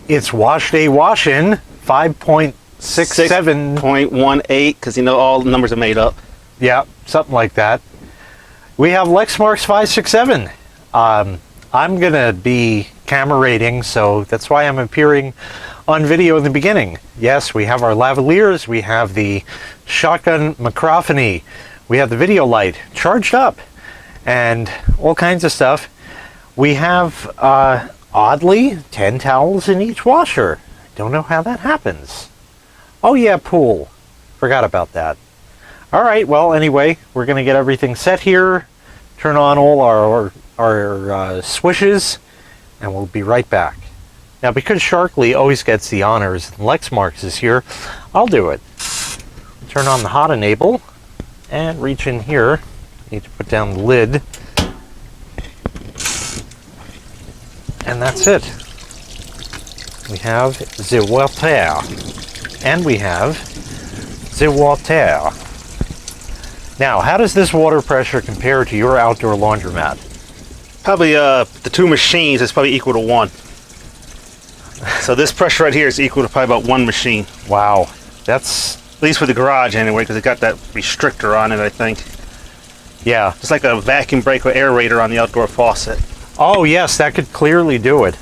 It's WashDay Wash-In 5.67. 6.18, because you know all the numbers are made up. Yeah, something like that. We have lexmarks567. I'm gonna be camera rating, so that's why I'm appearing on video in the beginning. Yes, we have our lavaliers, we have the shotgun microphony, we have the video light charged up, and all kinds of stuff. We have, oddly, 10 towels in each washer. Don't know how that happens. Oh yeah, pool. Forgot about that. All right, well, anyway, we're going to get everything set here, turn on all our swishes, and we'll be right back. Now, because Sharkley always gets the honors and Lexmarks is here, I'll do it. Turn on the hot enable and reach in here. Need to put down the lid. And that's it. We have the water. And we have the water. Now, how does this water pressure compare to your outdoor laundromat? Probably the two machines is probably equal to 1. So this pressure right here is equal to probably about 1 machine. Wow, that's... At least for the garage anyway, because it got that restrictor on it, I think. Yeah. It's like a vacuum break or aerator on the outdoor faucet. Oh yes, that could clearly do it.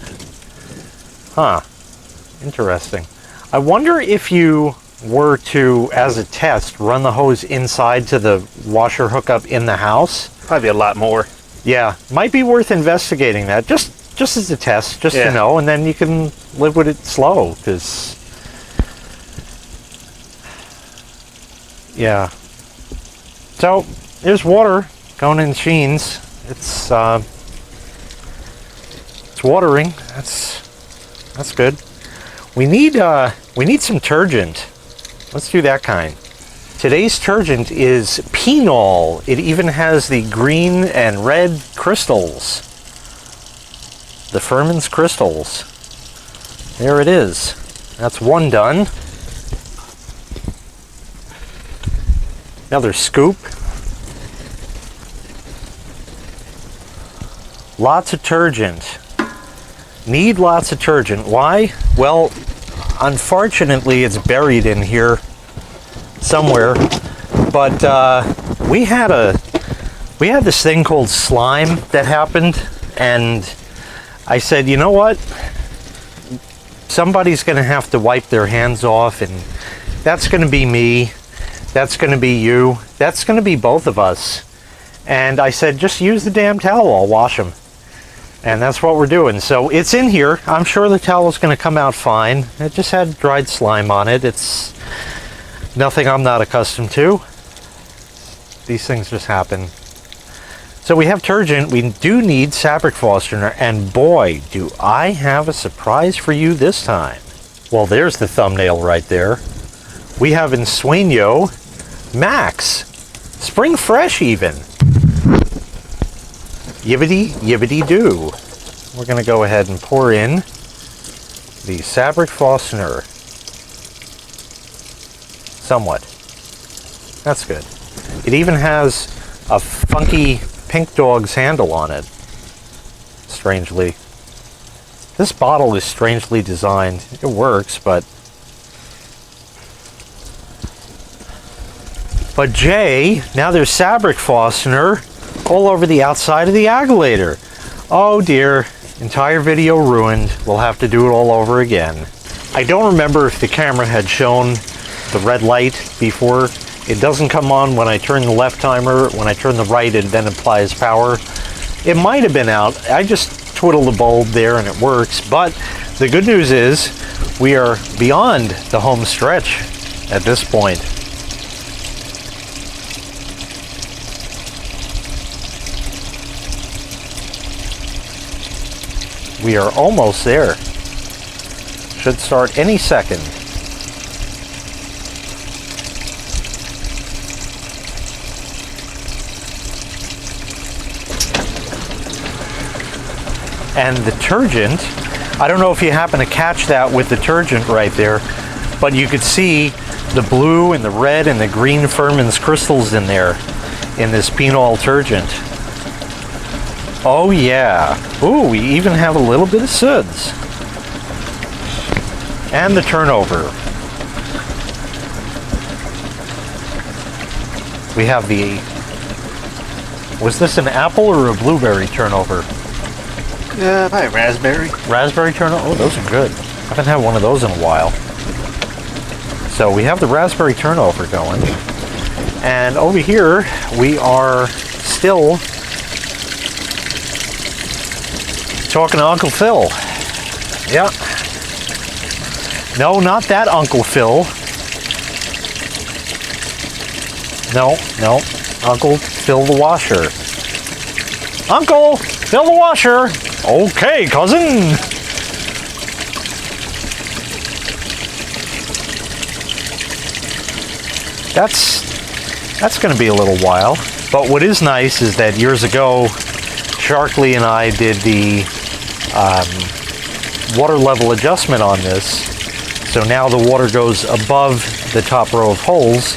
Huh. Interesting. I wonder if you were to, as a test, run the hose inside to the washer hookup in the house. Probably a lot more. Yeah, might be worth investigating that, just as a test, just to know, and then you can live with it slow, because... Yeah. So, there's water going in machines. It's watering. That's good. We need some turgent. Let's do that kind. Today's turgent is penol. It even has the green and red crystals. The Furman's crystals. There it is. That's one done. Another scoop. Lots of turgent. Need lots of turgent. Why? Well, unfortunately, it's buried in here somewhere. But we had this thing called slime that happened, and I said, you know what? Somebody's going to have to wipe their hands off, and that's going to be me. That's going to be you. That's going to be both of us. And I said, just use the damn towel. I'll wash them. And that's what we're doing. So it's in here. I'm sure the towel's going to come out fine. It just had dried slime on it. It's nothing I'm not accustomed to. These things just happen. So we have turgent. We do need fabric softener. And boy, do I have a surprise for you this time. Well, there's the thumbnail right there. We have Ensueño Max. Spring Fresh even. Yibbity doo. We're going to go ahead and pour in the fabric softener. Somewhat. That's good. It even has a funky pink dog's handle on it. Strangely. This bottle is strangely designed. It works, but Jay, now there's fabric softener all over the outside of the agitator. Oh dear, entire video ruined. We'll have to do it all over again. I don't remember if the camera had shown the red light before. It doesn't come on when I turn the left timer. When I turn the right, it then applies power. It might have been out. I just twiddle the bulb there and it works. But the good news is we are beyond the home stretch at this point. We are almost there. Should start any second. And the turgent, I don't know if you happen to catch that with the turgent right there, but you could see the blue and the red and the green Furman's crystals in there in this penol turgent. Oh yeah. Ooh, we even have a little bit of suds. And the turnover. We have the... Was this an apple or a blueberry turnover? Probably raspberry. Raspberry turnover? Oh, those are good. I haven't had one of those in a while. So we have the raspberry turnover going. And over here, we are still talking to Uncle Phil. Yeah. No, not that Uncle Phil. No. Uncle Phil the washer. Uncle Phil the washer. Okay, cousin. That's going to be a little while. But what is nice is that years ago, Sharkley and I did the water level adjustment on this. So now the water goes above the top row of holes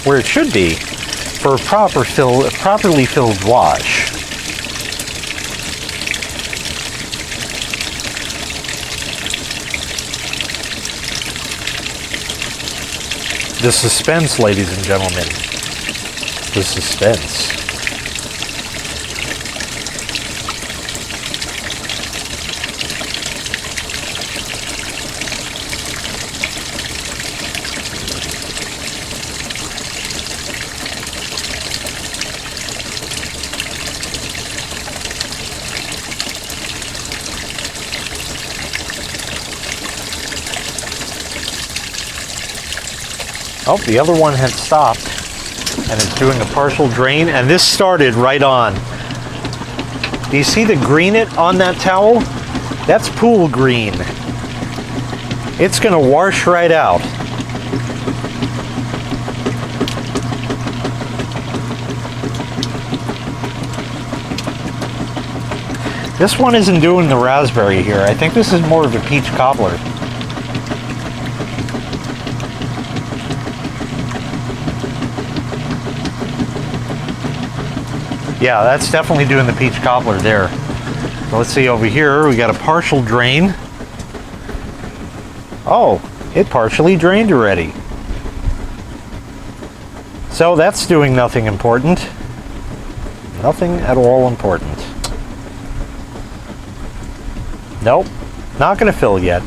where it should be for a properly filled wash. The suspense, ladies and gentlemen. The suspense. Oh, the other one had stopped and it's doing a partial drain, and this started right on. Do you see the green on that towel? That's pool green. It's gonna wash right out. This one isn't doing the raspberry here. I think this is more of a peach cobbler. Yeah, that's definitely doing the peach cobbler there. So let's see over here, we got a partial drain. Oh, it partially drained already. So that's doing nothing important. Nothing at all important. Nope, not gonna fill yet.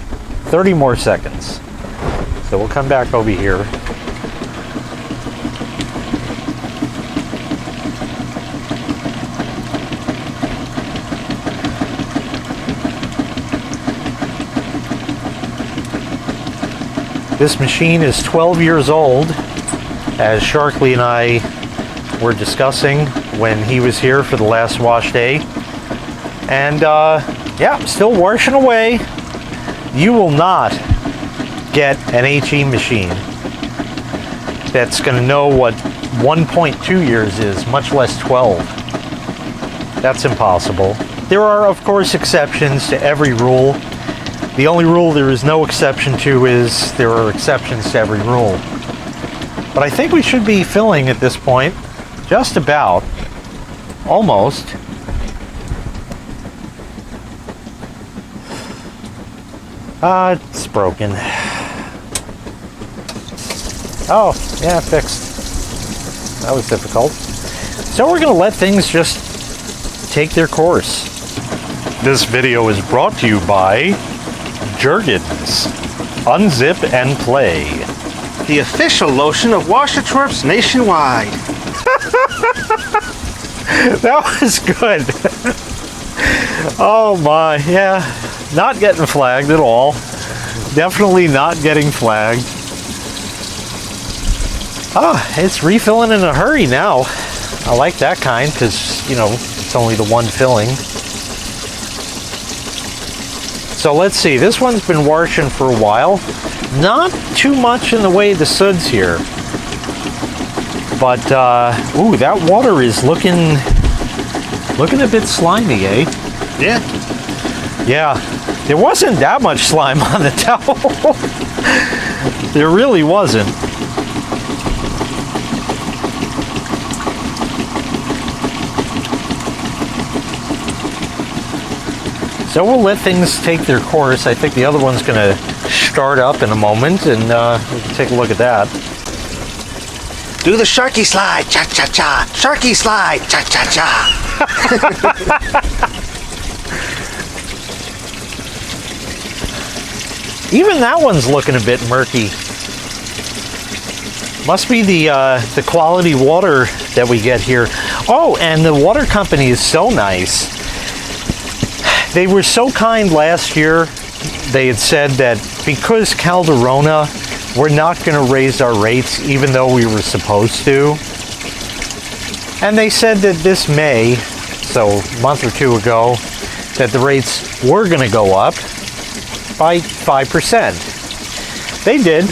30 more seconds. So we'll come back over here. This machine is 12 years old, as Sharkley and I were discussing when he was here for the last wash day. And yeah, still washing away. You will not get an HE machine that's going to know what 1.2 years is, much less 12. That's impossible. There are, of course, exceptions to every rule. The only rule there is no exception to is there are exceptions to every rule. But I think we should be filling at this point, just about, almost. It's broken. Oh, yeah, fixed. That was difficult. So we're going to let things just take their course. This video is brought to you by Jergens. Unzip and play. The official lotion of washer twerps nationwide. That was good. Oh my, yeah. Not getting flagged at all. Definitely not getting flagged. Ah, it's refilling in a hurry now. I like that kind because, you know, it's only the one filling. So let's see, this one's been washing for a while. Not too much in the way of the suds here. But, ooh, that water is looking a bit slimy, eh? Yeah. Yeah, there wasn't that much slime on the towel. There really wasn't. So we'll let things take their course. I think the other one's going to start up in a moment, and we can take a look at that. Do the sharky slide, cha-cha-cha. Sharky slide, cha-cha-cha. Even that one's looking a bit murky. Must be the quality water that we get here. Oh, and the water company is so nice. They were so kind last year. They had said that because Calderona, we're not going to raise our rates even though we were supposed to. And they said that this May, so a month or two ago, that the rates were going to go up by 5%. They did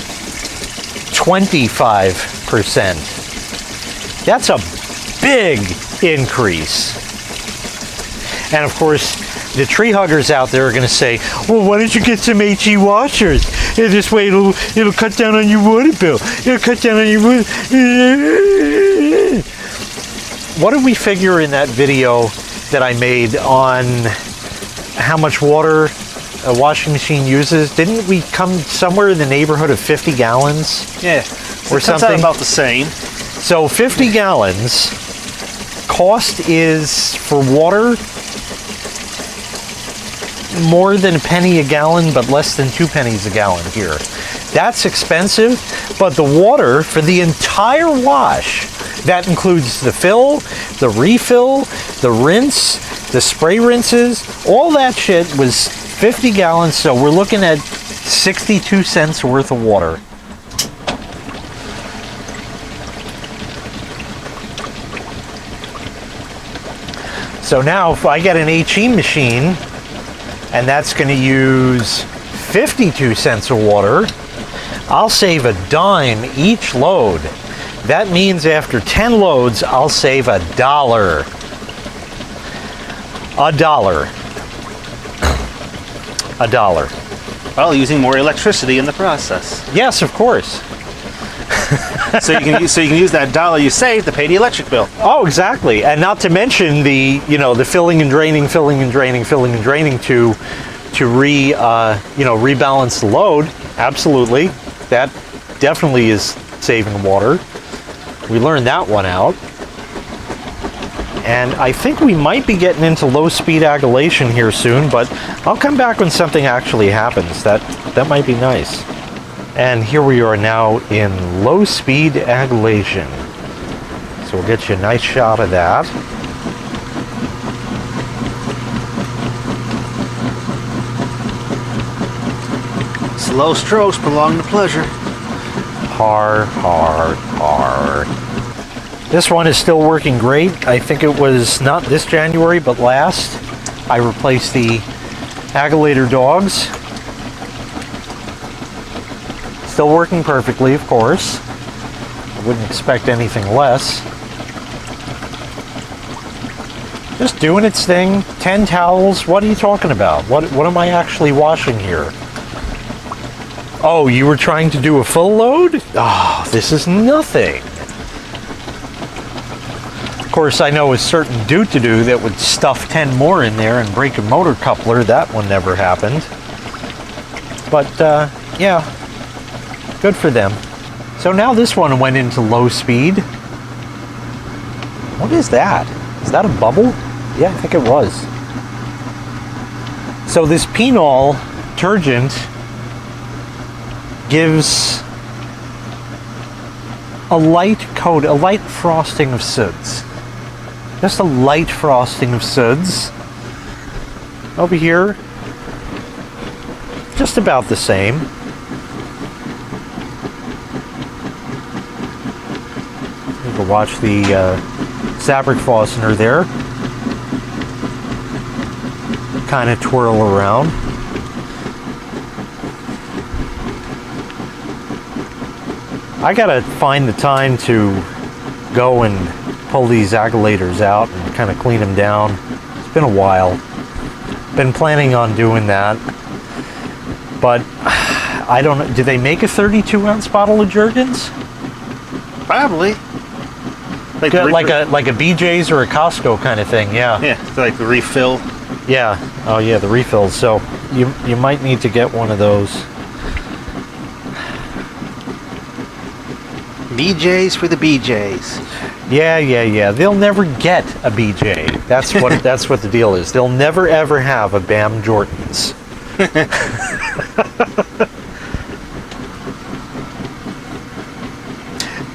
25%. That's a big increase. And of course, the tree huggers out there are going to say, well, why don't you get some HE washers? This way it'll cut down on your water bill. It'll cut down on your water. What did we figure in that video that I made on how much water a washing machine uses? Didn't we come somewhere in the neighborhood of 50 gallons? Yeah, or something? about the same. So 50 gallons, cost is for water more than a penny a gallon, but less than 2 pennies a gallon here. That's expensive, but the water for the entire wash, that includes the fill, the refill, the rinse, the spray rinses, all that shit was 50 gallons, so we're looking at 62 cents worth of water. So now if I get an HE machine, and that's going to use 52 cents of water, I'll save a dime each load. That means after 10 loads, I'll save $1. $1. Well, using more electricity in the process. Yes, of course. so you can use that $1 you saved to pay the electric bill. Oh, exactly. And not to mention the filling and draining to rebalance the load. Absolutely. That definitely is saving water. We learned that one out. And I think we might be getting into low-speed agilation here soon, but I'll come back when something actually happens. That might be nice. And here we are now in low-speed agilation. So we'll get you a nice shot of that. Slow strokes prolong the pleasure. Har, har, har. This one is still working great. I think it was not this January, but last. I replaced the Agilator dogs. Still working perfectly, of course. I wouldn't expect anything less. Just doing its thing. 10 towels. What are you talking about? What am I actually washing here? Oh, you were trying to do a full load? Oh, this is nothing. Of course, I know a certain do-to-do that would stuff 10 more in there and break a motor coupler. That one never happened. But, yeah, good for them. So now this one went into low speed. What is that? Is that a bubble? Yeah, I think it was. So this Penol detergent gives a light coat, a light frosting of suds. Just a light frosting of suds. Over here, just about the same. You can watch the fabric Fossener there. Kind of twirl around. I gotta find the time to go and pull these agilators out and kind of clean them down. It's been a while. Been planning on doing that, but I don't know. Do they make a 32-ounce bottle of Jergens? Probably. Like a BJ's or a Costco kind of thing. Yeah. Yeah, like the refill. Yeah. Oh yeah, the refills. So you might need to get one of those. BJ's for the BJ's. Yeah. They'll never get a BJ. That's what that's what the deal is. They'll never ever have a Bam Jordans.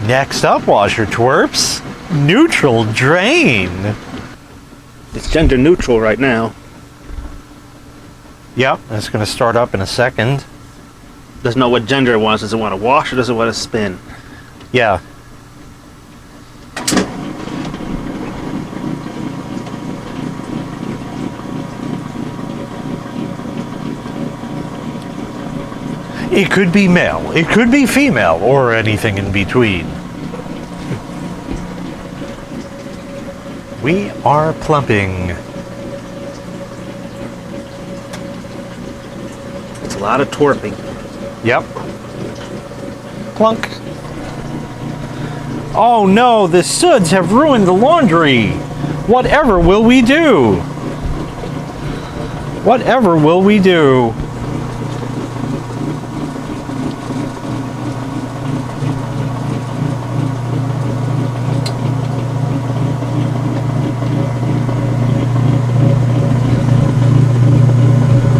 Next up, washer twerps, neutral drain. It's gender neutral right now. Yep, that's going to start up in a second. Doesn't know what gender it wants. Does it want to wash or does it want to spin? Yeah. It could be male, it could be female, or anything in between. We are plumping. It's a lot of twerping. Yep. Plunk. Oh no, the suds have ruined the laundry. Whatever will we do? Whatever will we do?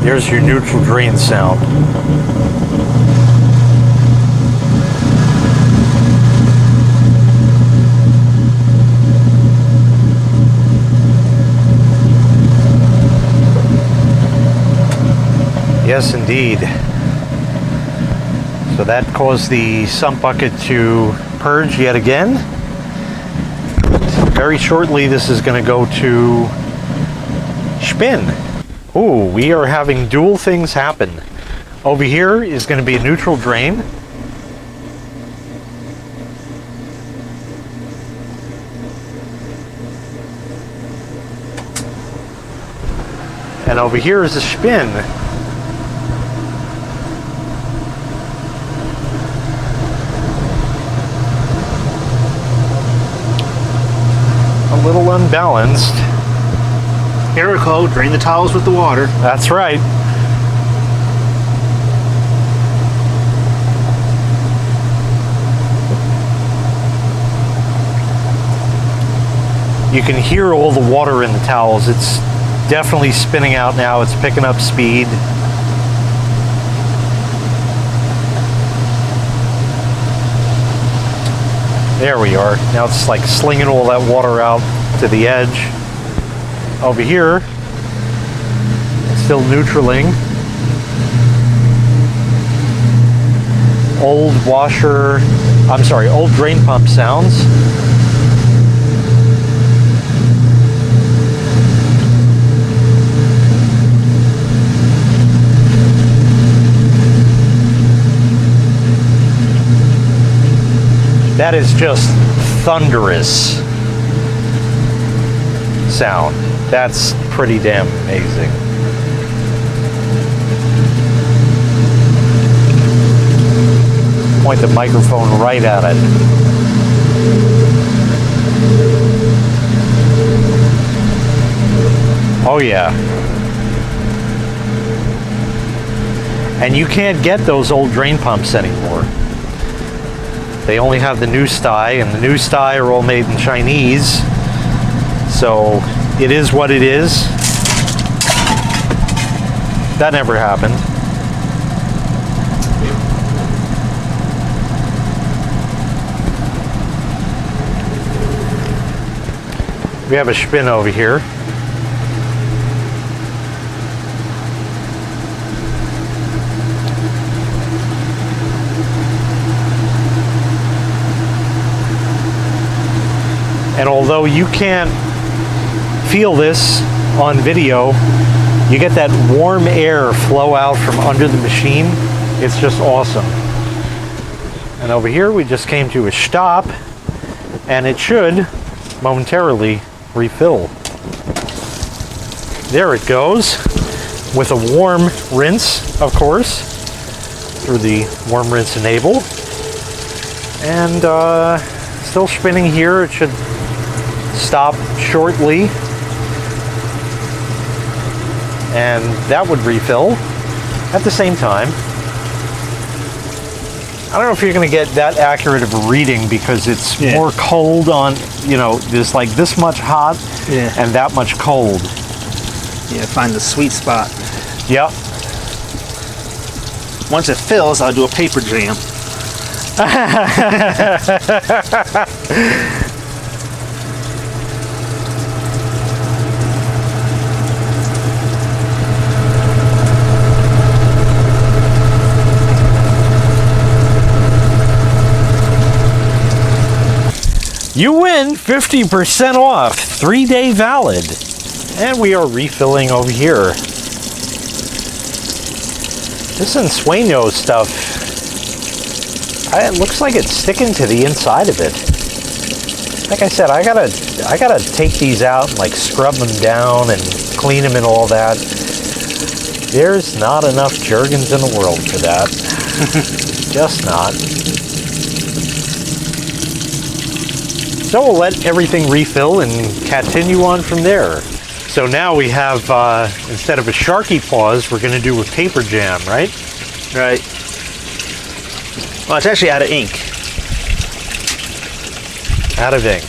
There's your neutral drain sound. Yes, indeed. So that caused the sump bucket to purge yet again. Very shortly, this is going to go to spin. Ooh, we are having dual things happen. Over here is going to be a neutral drain. And over here is a spin. A little unbalanced. Erico, drain the towels with the water. That's right. You can hear all the water in the towels. It's definitely spinning out now. It's picking up speed. There we are. Now it's like slinging all that water out to the edge. Over here, it's still neutraling. Old old drain pump sounds. That is just thunderous sound. That's pretty damn amazing. Point the microphone right at it. Oh yeah. And you can't get those old drain pumps anymore. They only have the new style, and the new style are all made in Chinese. So it is what it is. That never happened. We have a spin over here. And although you can't feel this on video, you get that warm air flow out from under the machine. It's just awesome. And over here we just came to a stop, and it should momentarily refill. There it goes, with a warm rinse, of course, through the warm rinse enable. And still spinning here. It should stop shortly, and that would refill at the same time. I don't know if you're going to get that accurate of a reading because it's Yeah. more cold on, you know, there's like this much hot and that much cold. Yeah, find the sweet spot. Yep. Once it fills, I'll do a paper jam. You win 50% off, 3-day valid. And we are refilling over here. This Ensueño stuff, it looks like it's sticking to the inside of it. Like I said, I gotta take these out and like scrub them down and clean them and all that. There's not enough Jergens in the world for that. Just not. So we'll let everything refill and continue on from there. So now we have, instead of a Sharky Paws, we're going to do a paper jam, right? Right. Well, it's actually out of ink. Out of ink.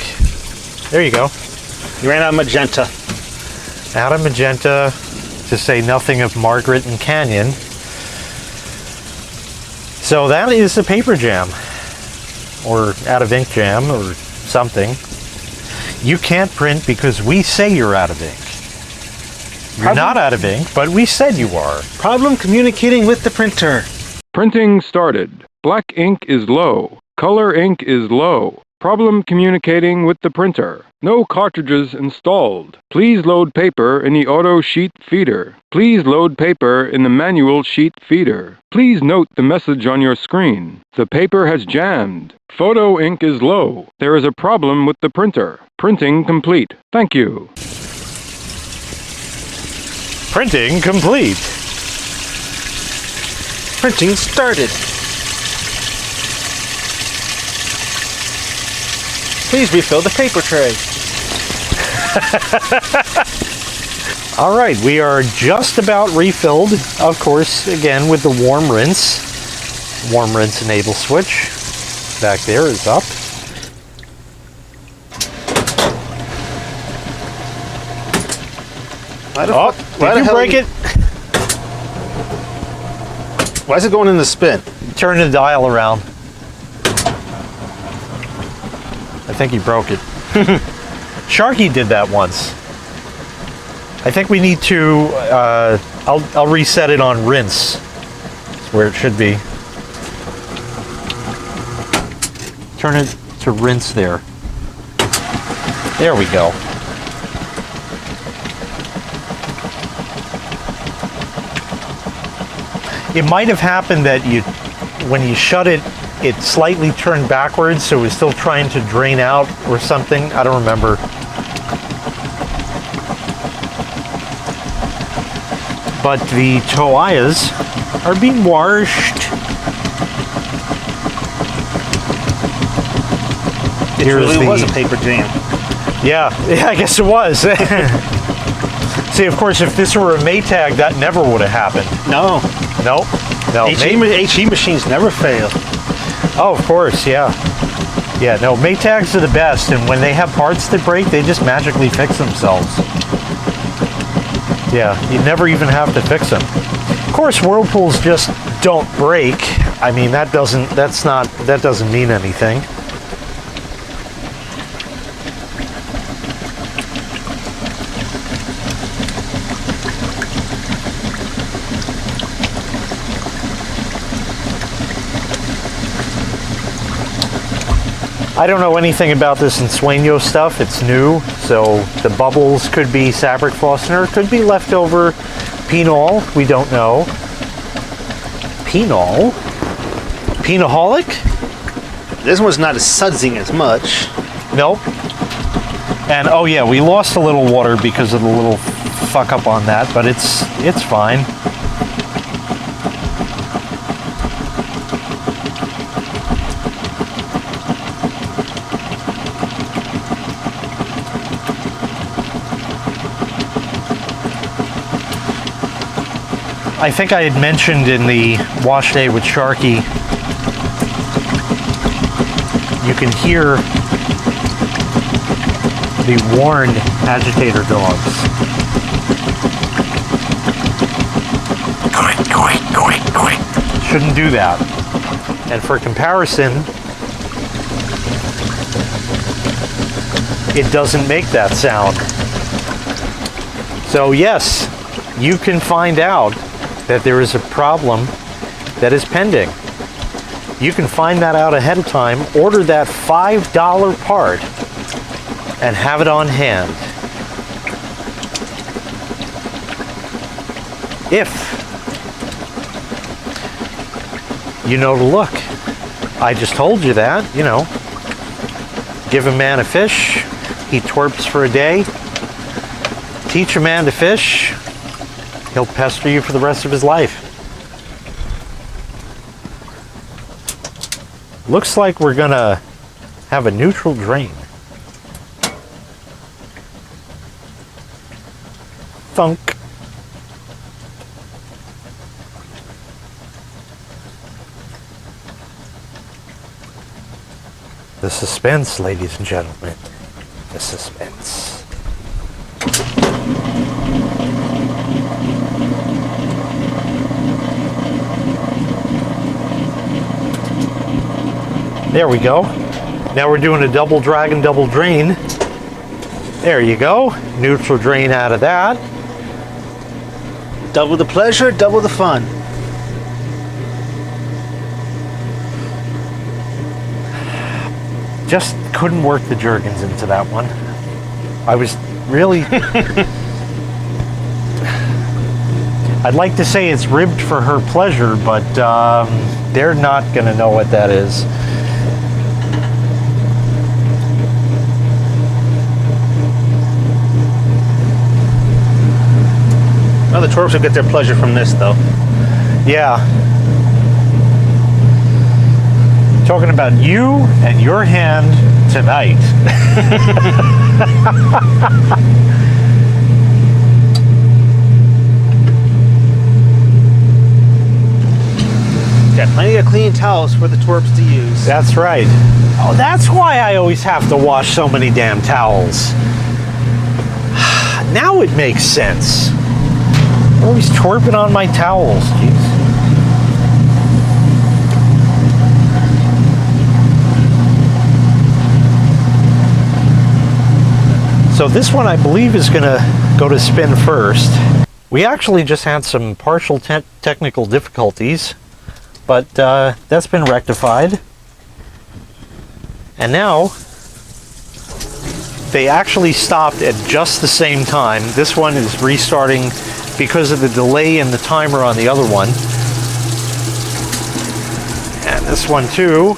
There you go. You ran out of magenta. Out of magenta, to say nothing of Margaret and Canyon. So that is the paper jam. Or out of ink jam, or something. You can't print because we say you're out of ink. You're not out of ink, but we said you are. Problem communicating with the printer. Printing started. Black ink is low. Color ink is low. Problem communicating with the printer. No cartridges installed. Please load paper in the auto sheet feeder. Please load paper in the manual sheet feeder. Please note the message on your screen. The paper has jammed. Photo ink is low. There is a problem with the printer. Printing complete. Thank you. Printing complete. Printing started. Please refill the paper tray. All right, we are just about refilled, of course, again with the warm rinse. Warm rinse enable switch. Back there is up. Did you break it? Why is it going in the spin? Turn the dial around. I think he broke it. Sharky did that once. I think we need to, I'll reset it on rinse. That's where it should be. Turn it to rinse there. There we go. It might have happened that when you shut it, it slightly turned backwards, so it was still trying to drain out or something. I don't remember. But the toallas are being washed. It really was a paper jam. Yeah, I guess it was. See, of course, if this were a Maytag, that never would have happened. No. Nope. No. HE machines never fail. Oh, of course, yeah. Yeah, no, Maytags are the best, and when they have parts that break, they just magically fix themselves. Yeah, you never even have to fix them. Of course, Whirlpools just don't break. I mean, that doesn't mean anything. I don't know anything about this Ensueño stuff. It's new, so the bubbles could be fabric Flossener, could be leftover Pinol. We don't know. Pinol? Pinaholic? This one's not as sudsing as much. Nope. And oh yeah, we lost a little water because of the little fuck up on that, but it's fine. I think I had mentioned in the wash day with Sharky you can hear the warned agitator dogs. Shouldn't do that. And for comparison, it doesn't make that sound. So yes, you can find out that there is a problem that is pending. You can find that out ahead of time, order that $5 part, and have it on hand. If you know to look. I just told you that, you know. Give a man a fish, he twerps for a day. Teach a man to fish, he'll pester you for the rest of his life. Looks like we're gonna have a neutral drain. Thunk. The suspense, ladies and gentlemen. The suspense. There we go. Now we're doing a double drag and double drain. There you go. Neutral drain out of that. Double the pleasure, double the fun. Just couldn't work the Jergens into that one. I was really... I'd like to say it's ribbed for her pleasure, but they're not going to know what that is. Well, the twerps will get their pleasure from this, though. Yeah. Talking about you and your hand tonight. Got plenty of clean towels for the twerps to use. That's right. Oh, that's why I always have to wash so many damn towels. Now it makes sense. Always twerping on my towels. Jeez. So this one I believe is going to go to spin first. We actually just had some partial technical difficulties, but that's been rectified. And now they actually stopped at just the same time. This one is restarting because of the delay in the timer on the other one. And this one too.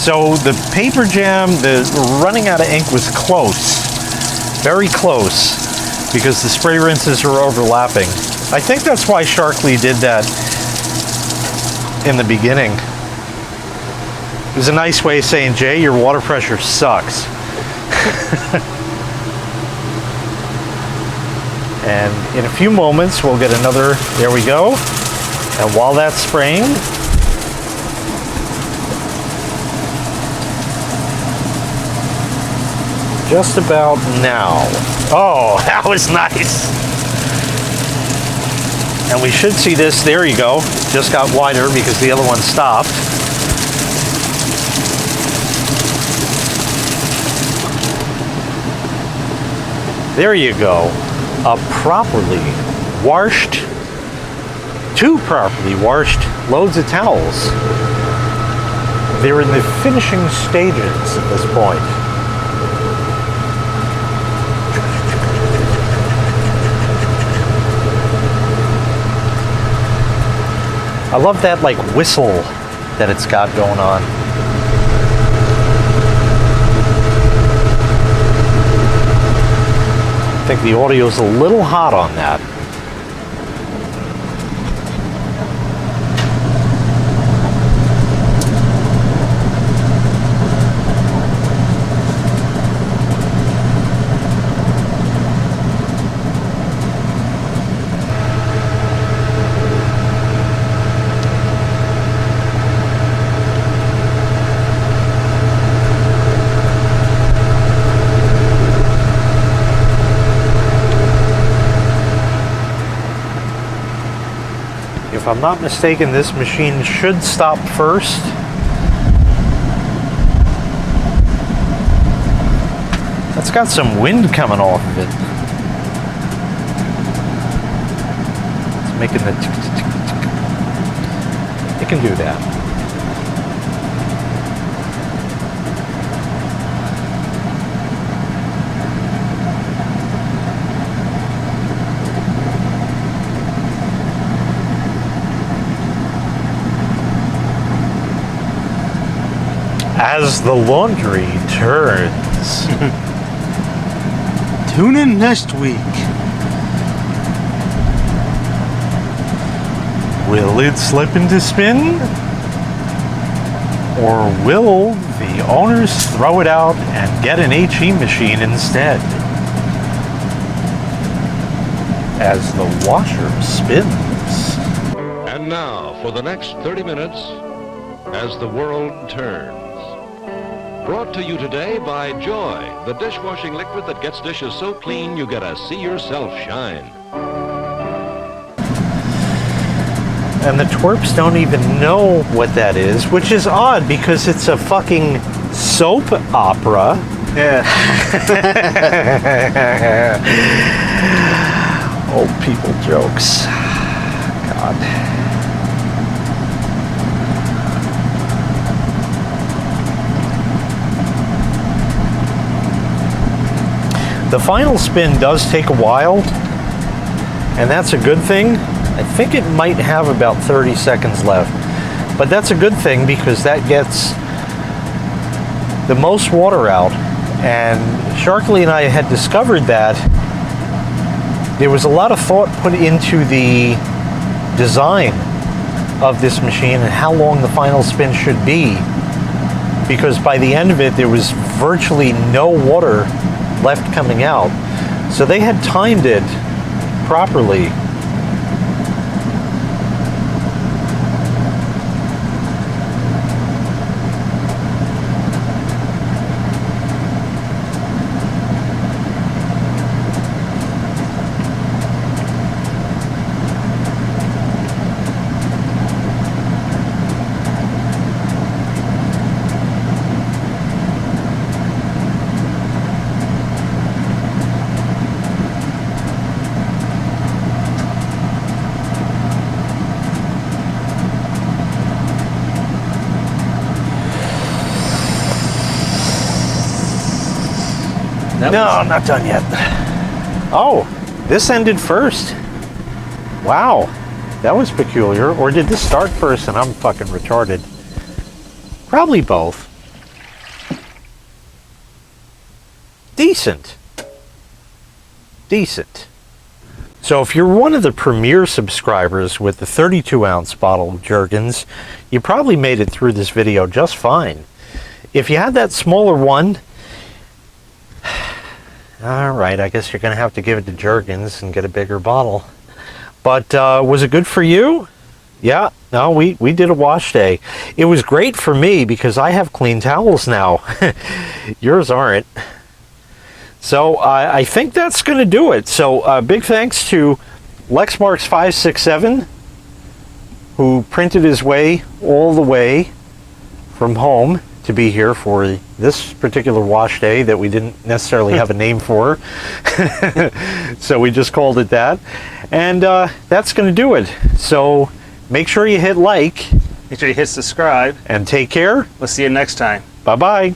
So the paper jam, the running out of ink was close, very close, because the spray rinses are overlapping. I think that's why Sharkley did that in the beginning. It was a nice way of saying, Jay, your water pressure sucks. And in a few moments, we'll get another, there we go. And while that's spraying, just about now. Oh, that was nice. And we should see this, there you go. Just got wider because the other one stopped. There you go. A properly washed, two properly washed loads of towels. They're in the finishing stages at this point. I love that like whistle that it's got going on. I think the audio's a little hot on that. If I'm not mistaken, this machine should stop first. It's got some wind coming off of it. It's making the tick, tick, tick, tick. It can do that. As the laundry turns. Tune in next week. Will it slip into spin? Or will the owners throw it out and get an HE machine instead? As the washer spins. And now, for the next 30 minutes, as the world turns. Brought to you today by Joy, the dishwashing liquid that gets dishes so clean you gotta see yourself shine. And the twerps don't even know what that is, which is odd because it's a fucking soap opera. Yeah. Old people jokes. God. The final spin does take a while, and that's a good thing. I think it might have about 30 seconds left, but that's a good thing because that gets the most water out. And Sharkley and I had discovered that there was a lot of thought put into the design of this machine and how long the final spin should be, because by the end of it there was virtually no water left coming out. So they had timed it properly. No, I'm not done yet. Oh, this ended first. Wow, that was peculiar. Or did this start first and I'm fucking retarded? Probably both. Decent. Decent. So if you're one of the premier subscribers with the 32-ounce bottle of Jergens, you probably made it through this video just fine. If you had that smaller one, alright, I guess you're going to have to give it to Jergens and get a bigger bottle. But was it good for you? Yeah, no, we did a wash day. It was great for me because I have clean towels now. Yours aren't. So I think that's going to do it. So big thanks to lexmarks567, who printed his way all the way from home to be here for this particular wash day that we didn't necessarily have a name for. So we just called it that. And that's going to do it. So make sure you hit like. Make sure you hit subscribe. And take care. We'll see you next time. Bye-bye.